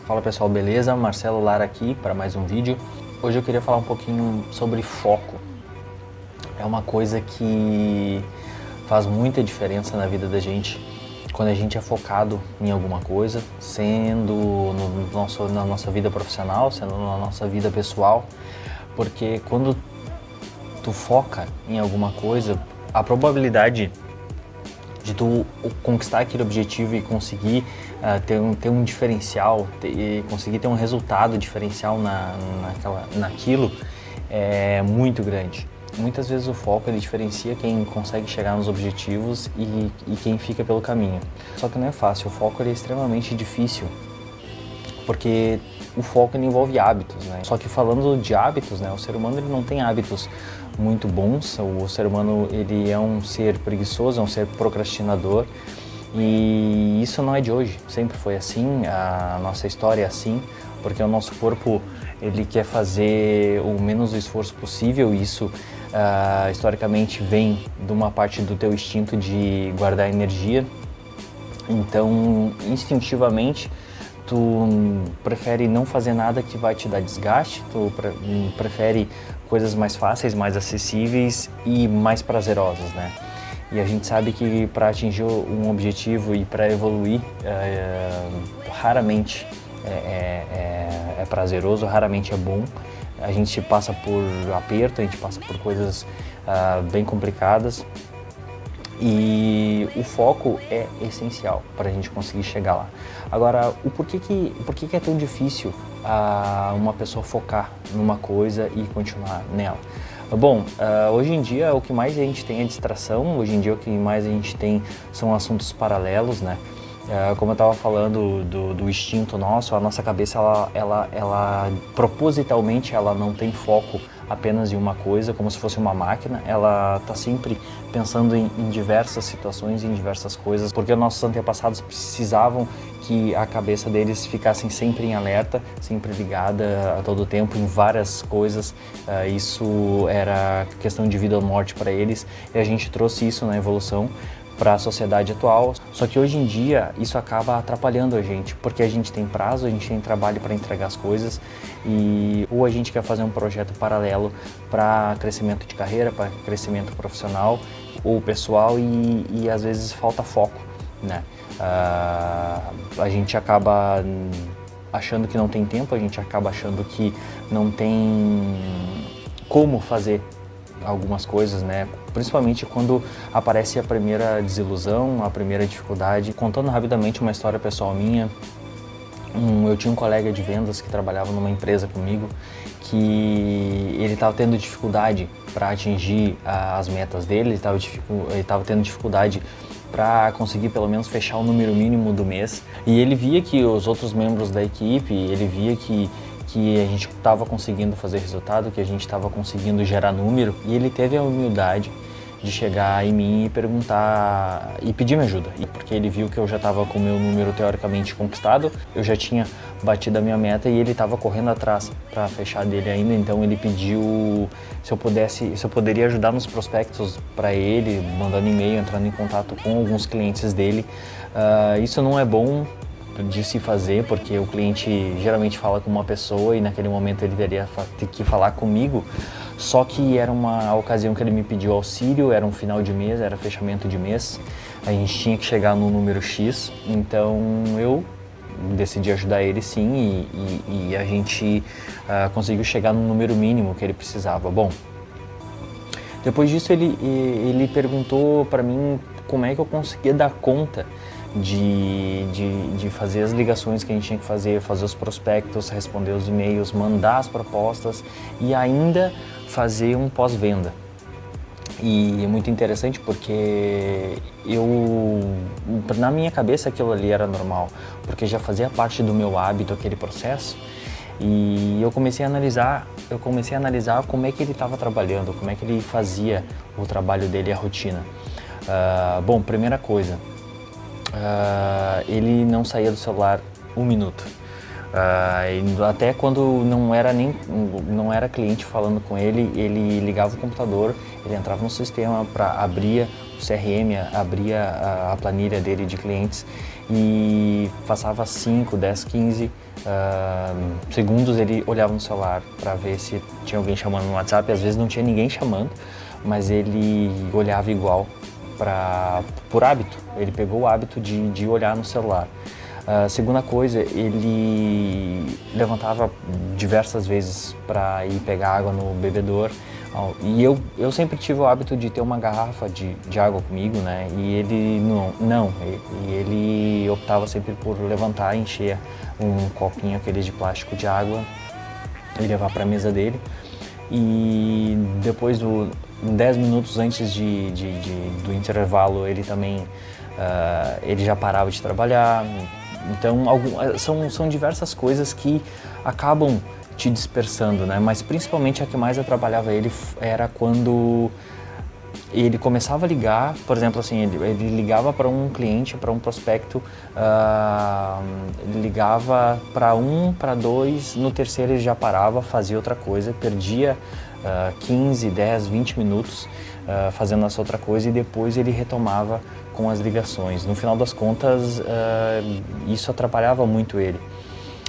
Fala pessoal, beleza? Marcelo Lara aqui para mais um vídeo. Hoje eu queria falar um pouquinho sobre foco. É uma coisa que faz muita diferença na vida da gente quando a gente é focado em alguma coisa, sendo na nossa vida profissional, sendo na nossa vida pessoal, porque quando tu foca em alguma coisa, a probabilidade de tu conquistar aquele objetivo e conseguir ter um diferencial, conseguir ter um resultado diferencial naquilo é muito grande. Muitas vezes o foco ele diferencia quem consegue chegar nos objetivos e quem fica pelo caminho. Só que não é fácil, o foco ele é extremamente difícil, porque o foco ele envolve hábitos, né? Só que falando de hábitos, né, o ser humano ele não tem hábitos muito bons. O ser humano ele é um ser preguiçoso, é um ser procrastinador, e isso não é de hoje, sempre foi assim, a nossa história é assim, porque o nosso corpo ele quer fazer o menos esforço possível, e isso historicamente vem de uma parte do teu instinto de guardar energia. Então, instintivamente, tu prefere não fazer nada que vai te dar desgaste, tu prefere coisas mais fáceis, mais acessíveis e mais prazerosas, né? E a gente sabe que para atingir um objetivo e para evoluir, raramente é prazeroso, raramente é bom. A gente passa por aperto, a gente passa por coisas bem complicadas. E o foco é essencial para a gente conseguir chegar lá. Agora, por que é tão difícil uma pessoa focar numa coisa e continuar nela? Bom, hoje em dia o que mais a gente tem é distração, hoje em dia o que mais a gente tem são assuntos paralelos, né? Como eu estava falando do instinto nosso, a nossa cabeça, ela propositalmente ela não tem foco apenas em uma coisa, como se fosse uma máquina. Ela está sempre pensando em diversas situações, em diversas coisas, porque os nossos antepassados precisavam que a cabeça deles ficasse sempre em alerta, sempre ligada a todo tempo em várias coisas. Isso era questão de vida ou morte para eles, e a gente trouxe isso na evolução para a sociedade atual. Só que hoje em dia isso acaba atrapalhando a gente, porque a gente tem prazo, a gente tem trabalho para entregar as coisas, e ou a gente quer fazer um projeto paralelo para crescimento de carreira, para crescimento profissional ou pessoal, e às vezes falta foco, né? A gente acaba achando que não tem tempo, a gente acaba achando que não tem como fazer algumas coisas, né? Principalmente quando aparece a primeira desilusão, a primeira dificuldade. Contando rapidamente uma história pessoal minha, eu tinha um colega de vendas que trabalhava numa empresa comigo, que ele estava tendo dificuldade para atingir as metas dele, ele estava tendo dificuldade para conseguir pelo menos fechar o número mínimo do mês, e ele via que os outros membros da equipe, ele via que a gente estava conseguindo fazer resultado, que a gente estava conseguindo gerar número, e ele teve a humildade de chegar em mim e perguntar e pedir minha ajuda, porque ele viu que eu já estava com o meu número teoricamente conquistado, eu já tinha batido a minha meta e ele estava correndo atrás para fechar dele ainda. Então ele pediu se eu poderia ajudar nos prospectos para ele, mandando e-mail, entrando em contato com alguns clientes dele. Isso não é bom de se fazer, porque o cliente geralmente fala com uma pessoa e naquele momento ele teria que falar comigo. Só que era uma ocasião que ele me pediu auxílio, era um final de mês, era fechamento de mês, a gente tinha que chegar no número X, então eu decidi ajudar ele sim, e a gente conseguiu chegar no número mínimo que ele precisava. Bom, depois disso ele perguntou para mim como é que eu conseguia dar conta de fazer as ligações que a gente tinha que fazer os prospectos, responder os e-mails, mandar as propostas e ainda fazer um pós-venda. E é muito interessante porque na minha cabeça aquilo ali era normal, porque já fazia parte do meu hábito aquele processo, e eu comecei a analisar como é que ele estava trabalhando, como é que ele fazia o trabalho dele, a rotina. Bom, primeira coisa, ele não saía do celular um minuto. Até quando não era cliente falando com ele, ele ligava o computador, ele entrava no sistema para abrir o CRM, abria a planilha dele de clientes, e passava 5, 10, 15 segundos ele olhava no celular para ver se tinha alguém chamando no WhatsApp. Às vezes não tinha ninguém chamando, mas ele olhava igual por hábito. Ele pegou o hábito de olhar no celular. Segunda coisa, ele levantava diversas vezes para ir pegar água no bebedouro. E eu sempre tive o hábito de ter uma garrafa de água comigo, né? E ele não. E ele optava sempre por levantar e encher um copinho aqueles de plástico de água e levar para a mesa dele. E depois 10 minutos antes do intervalo, ele também ele já parava de trabalhar. Então são diversas coisas que acabam te dispersando, né? Mas principalmente a que mais atrapalhava ele era quando ele começava a ligar. Por exemplo, assim, ele ligava para um cliente, para um prospecto, ele ligava para dois, no terceiro ele já parava, fazia outra coisa, perdia 15, 10, 20 minutos fazendo essa outra coisa, e depois ele retomava com as ligações. No final das contas, isso atrapalhava muito ele.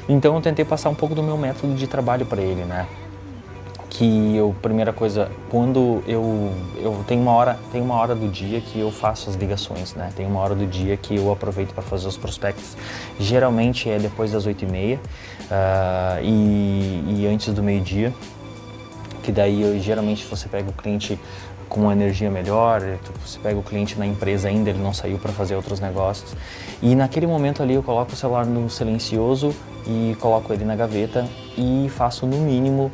Então eu tentei passar um pouco do meu método de trabalho para ele, né? Que primeira coisa, quando eu tenho uma hora do dia que eu faço as ligações, né? Tem uma hora do dia que eu aproveito para fazer os prospectos. Geralmente é depois das 8h30 e antes do meio-dia, que daí geralmente você pega o cliente com uma energia melhor, você pega o cliente na empresa ainda, ele não saiu para fazer outros negócios. E naquele momento ali eu coloco o celular no silencioso e coloco ele na gaveta e faço no mínimo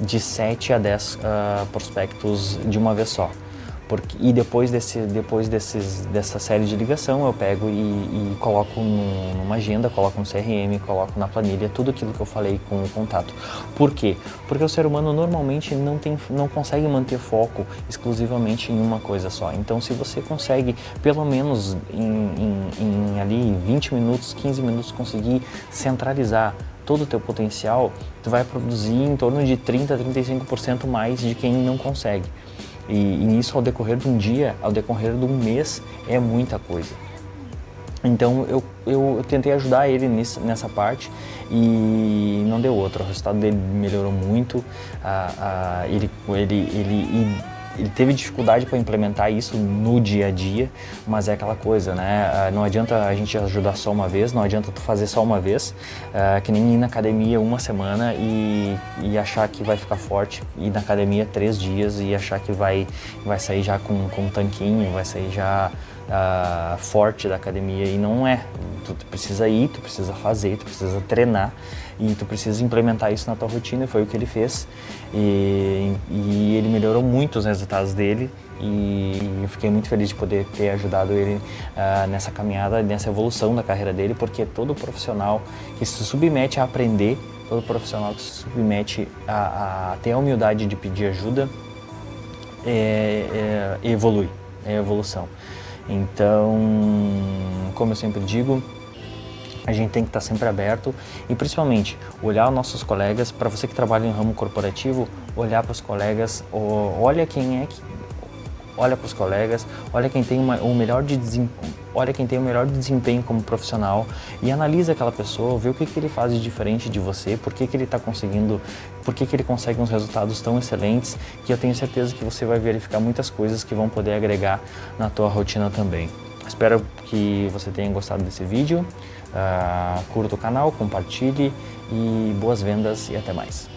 de 7 a 10 prospectos de uma vez só. E depois dessa série de ligação eu pego e coloco numa agenda, coloco no CRM, coloco na planilha tudo aquilo que eu falei com o contato. Por quê? Porque o ser humano normalmente não consegue manter foco exclusivamente em uma coisa só. Então se você consegue pelo menos em ali 20 minutos, 15 minutos conseguir centralizar todo o teu potencial, tu vai produzir em torno de 30 a 35% mais de quem não consegue. E nisso, ao decorrer de um dia, ao decorrer de um mês, é muita coisa. Então eu tentei ajudar ele nessa parte e não deu outra. O resultado dele melhorou muito. Ele teve dificuldade para implementar isso no dia a dia, mas é aquela coisa, né? Não adianta a gente ajudar só uma vez, não adianta tu fazer só uma vez, que nem ir na academia uma semana e achar que vai ficar forte, ir na academia 3 dias e achar que vai sair já com um tanquinho, vai sair já forte da academia, e não é. Tu precisa ir, tu precisa fazer, tu precisa treinar e tu precisa implementar isso na tua rotina, e foi o que ele fez. E ele melhorou muito os resultados dele, e eu fiquei muito feliz de poder ter ajudado ele nessa caminhada, nessa evolução da carreira dele, porque todo profissional que se submete a aprender, todo profissional que se submete a ter a humildade de pedir ajuda, evolui, é evolução. Então, como eu sempre digo, a gente tem que estar sempre aberto e principalmente olhar os nossos colegas. Para você que trabalha em ramo corporativo, olhar para os colegas, olha quem é que olha para os colegas, olha quem tem o melhor desempenho como profissional e analisa aquela pessoa, vê o que ele faz de diferente de você, por que ele está conseguindo, por que ele consegue uns resultados tão excelentes, que eu tenho certeza que você vai verificar muitas coisas que vão poder agregar na tua rotina também. Espero que você tenha gostado desse vídeo, curta o canal, compartilhe e boas vendas e até mais.